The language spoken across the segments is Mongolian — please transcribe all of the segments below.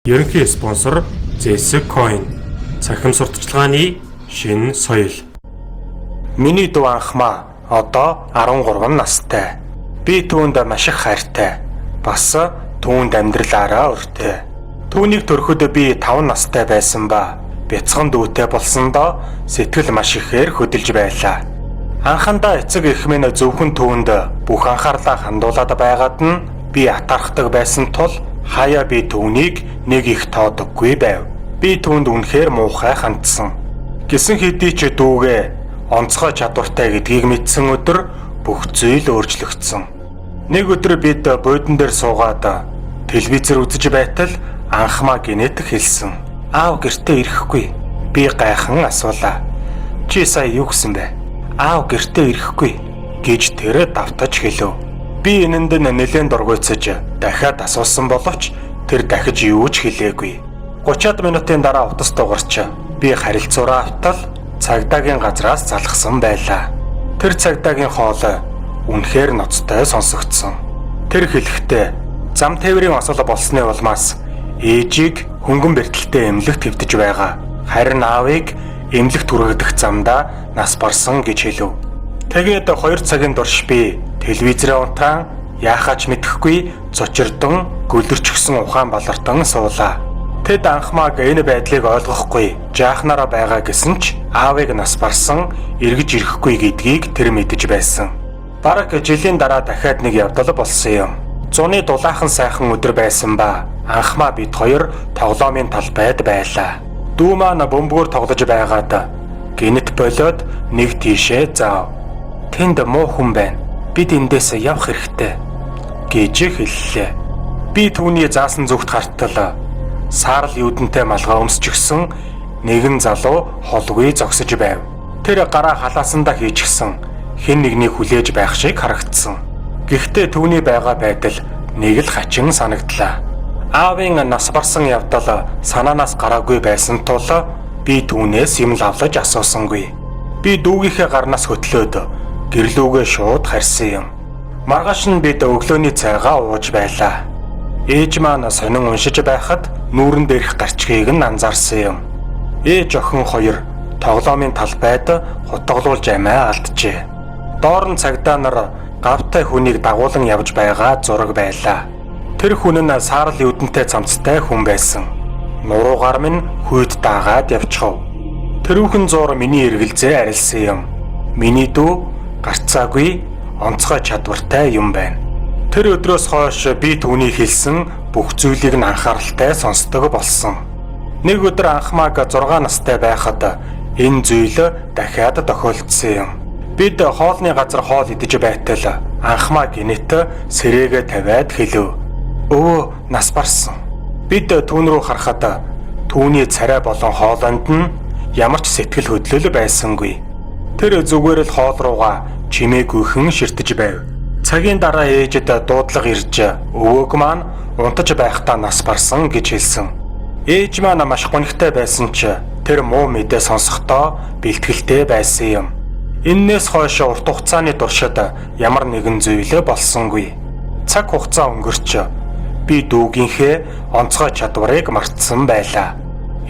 Ерөнхий спонсор Zsec Coin. Цахим сурталчилгааны шинэ соёл. Миний дүү анхмаа одоо 13 настай. Би түүнд маш их хайртай. Бас түүнд амьдралаараа өртөө. Түүнийг төрөхөд би 5 настай байсан ба бяцхан дүүтэй болсондоо сэтгэл маш ихээр хөдөлж байлаа. Анхандаа эцэг эх минь зөвхөн түүнд бүх анхаарлаа хандуулад байгаад нь би атархдаг байсан тул хаяа би түүнийг нэг их тоодоггүй байв. Би түүнд үнэхээр муухай хандсан. Гэсэн хэдий ч дүүгээ онцгой чадвартай гэдгийг мэдсэн өдөр бүх зүйл өөрчлөгдсөн. Нэг өдөр бид буудан дээр суугаад телевизээр үзэж байтал анхмаа гинэт хэлсэн. Аав гэртээ ирэхгүй. Би гайхан асуулаа. Чи сая юу гэсэн бэ? Аав гэртээ ирэхгүй гэж тэр давтаж хэлв. Би энэнд нэлээд дургуйцаж дахиад асуусан боловч тэр дахиж юу ч хэлээгүй. 30 минутын дараа утас дугарч би харилцуураа автал цагдаагийн газраас залхсан байлаа. Тэр цагдаагийн хоол үнэхээр ноцтой сонсогдсон. Тэр хэлэхдээ зам тээврийн осол болсны улмаас ээжийг хөнгөн бэртэлтэй эмнэлэгт хэвтэж байгаа. Харин аавыг эмнэлэгт хүргэх замдаа нас барсан гэж хэлв. Тэгээд 2 цагийн турш би телевизрээ унтаан яахаач мэдэхгүй зочирдон гөлөрчгсөн ухаан балартан суулаа. Тэд анхмааг энэ байдлыг ойлгохгүй жаахнараа байгаа гэсэн ч аавыг нас барсан эргэж ирэхгүй гэдгийг тэр мэдэж байсан. Бараг жилийн дараа дахиад нэг явдал болсон юм. Зуны дулаахан сайхан өдөр байсан ба анхмаа бид хоёр тоглоомын талбайд байлаа. Дүү маань бөмбөгөөр тоглож байгаад гинэт болоод нэг тийшээ заав. Тэнд муу хүн байна. Бид эндээс явах хэрэгтэй гэж хэллээ. Би түүний заасан зүгт хартал саарл юудэнтэй малгай өмсчихсэн нэгэн залуу холгүй зогсож байв. Тэр гараа халаасандаа хийчихсэн хэн нэгнийг хүлээж байх шиг харагдсан. Гэхдээ түүний байгаа байдал нэг л хачин санагдлаа. Аавын нас барсан явдал санаанаас гараагүй байсан тул би түүнээс юм лавлаж асуусангүй. Би дүүгийнхээ гарнаас хөтлөөд гэрлүүгээ шууд харьсан юм. Маргааш нь бид өглөөний цайгаа ууж байлаа. Ээж маань сонин уншиж байхад нүүрэн дээрх гарчгийг нь анзаарсан юм. Ээж охин хоёр тоглоомын талбайд хутгалуулж амиа алджээ. Доор нь цагдаа нар гавтай хүнийг дагуулan явж байгаа зураг байлаа. Тэр хүн нь саарл юудэнтэй цамцтай хүн байсан. Нуруугаар минь хүйд даагаад явчихав. Тэрүүхэн зур миний эргэлзээ арилсан юм. Миний дүү гарцаагүй онцгой чадвартай юм байна. Тэр өдрөөс хойш би түүний хэлсэн бүх зүйлийг нь анхааралтай сонсдог болсон. Нэг өдөр анхмааг 6 настай байхад энэ зүйл дахиад тохиолдсон юм. Бид хоолны газар хоол идэж байтал анхмаа гинэт сэрээгээ тавиад хэлв. Өө нас барсан. Бид түүн рүү харахад түүний царай болон хоолонд нь ямар ч сэтгэл хөдлөл байсангүй. Тэр зүгээр л хоол руугаа чимээгүйхэн ширтэж байв. Цагийн дараа ээжэд дуудлага ирж өвөөг маань унтаж байхдаа нас барсан гэж хэлсэн. Ээж маань маш гонхтой байсан ч тэр муу мэдээ сонсохдоо бэлтгэлтэй байсан юм. Иннээс хойш урт хугацааны туршид ямар нэгэн зүйл болсонгүй. Цаг хугацаа өнгөрч би дүүгийнхээ онцгой чадварыг мартсан байлаа.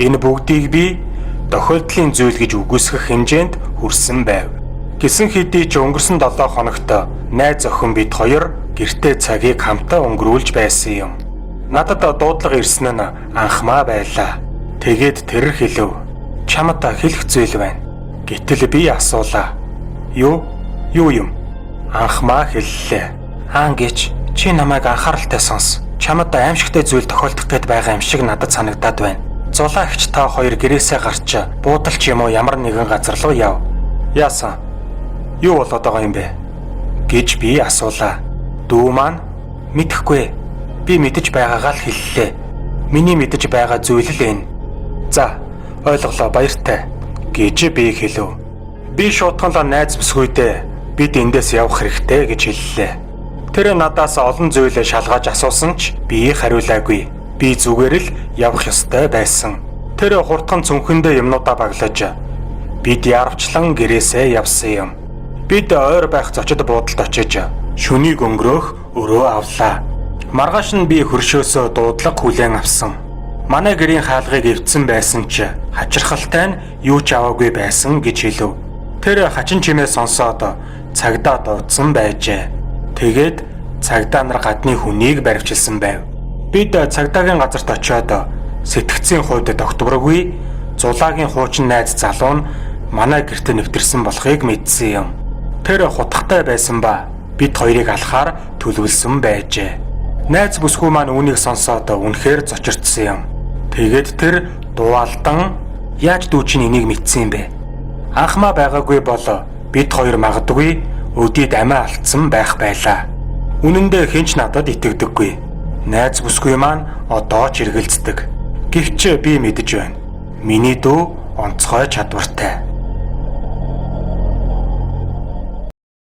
Энэ бүгдийг би тохиолдлын зүйл гэж үгүйсгэх хэмжээнд хүрсэн байв. Гэсэн хэдий ч өнгөрсөн 7 хоногт найз охин бид хоёр гэртээ цагийг хамтаа өнгөрүүлж байсан юм. Надад дуудлага ирсэн нь анхмаа байлаа. Тэгээд тэр хэлв. Чамд хэлэх зүйл байна. Гэтэл би асуулаа. Юу юм? Анхмаа хэллээ. Хаан гэж чи намайг анхааралтай сонс. Чамд аимшигтай зүйл тохиолдох гээд байгаа юм шиг надад санагдаад байна. Зулаагч та хоёр гэрээсээ гарч буудалч юм уу ямар нэгэн газар руу яв. Яасан? Юу болоод байгаа юм бэ? Гэж би асуулаа. Дүү маань мэдэхгүй. Би мэдэж байгаагаа л хэллээ. Миний мэдэж байгаа зүйл л энэ. За, ойлголоо баяртай гэж би хэлв. Би шуудхан найз бүсгүйдээ бид эндээс явах хэрэгтэй гэж хэллээ. Тэр надаас олон зүйлээ шалгаж асуусан ч би хариулаагүй. Би зүгээр л явах ёстой байсан. Тэр хурдхан цүнхэндээ юмнуудаа баглаж бид яарвчлан гэрээсээ явсан юм. Бид ойр байх зочид буудалд очиж шөнийг өнгөрөөх өрөө авлаа. Маргааш нь би хөршөөсөө дуудлага хүлээн авсан. Манай гэрийн хаалгыг эвдсэн байсан ч хачирхалтай нь юу ч аваагүй байсан гэж хэлв. Тэр хачин чимээ сонсоод цагдаа дуудсан байжээ. Тэгээд цагдаа нар гадны хүнийг баривчилсан байв. Бид цагдаагийн газарт очиод сэтгцийн хувьд тогтворгүй зулаагийн хуучин найз залуу нь манай гэрт нэвтэрсэн болохыг мэдсэн юм. Тэр хутгатай байсан ба бид хоёрыг алахаар төлөвлөсөн байжээ. Найз бүсгүй маань үүнийг сонсоод үнэхээр зочирдсан юм. Тэгээд тэр дуалдан яаж дүүчин энийг мэдсэн юм бэ? Анхмаа байгаагүй бол бид хоёр магадгүй өдийд амиа алдсан байх байлаа. Үнэн дээр хинч надад итгэдэггүй. Найз бүсгүй маань одоо ч эргэлздэг. Гэвч би мэдэж байна. Миний дүү онцгой чадвартай.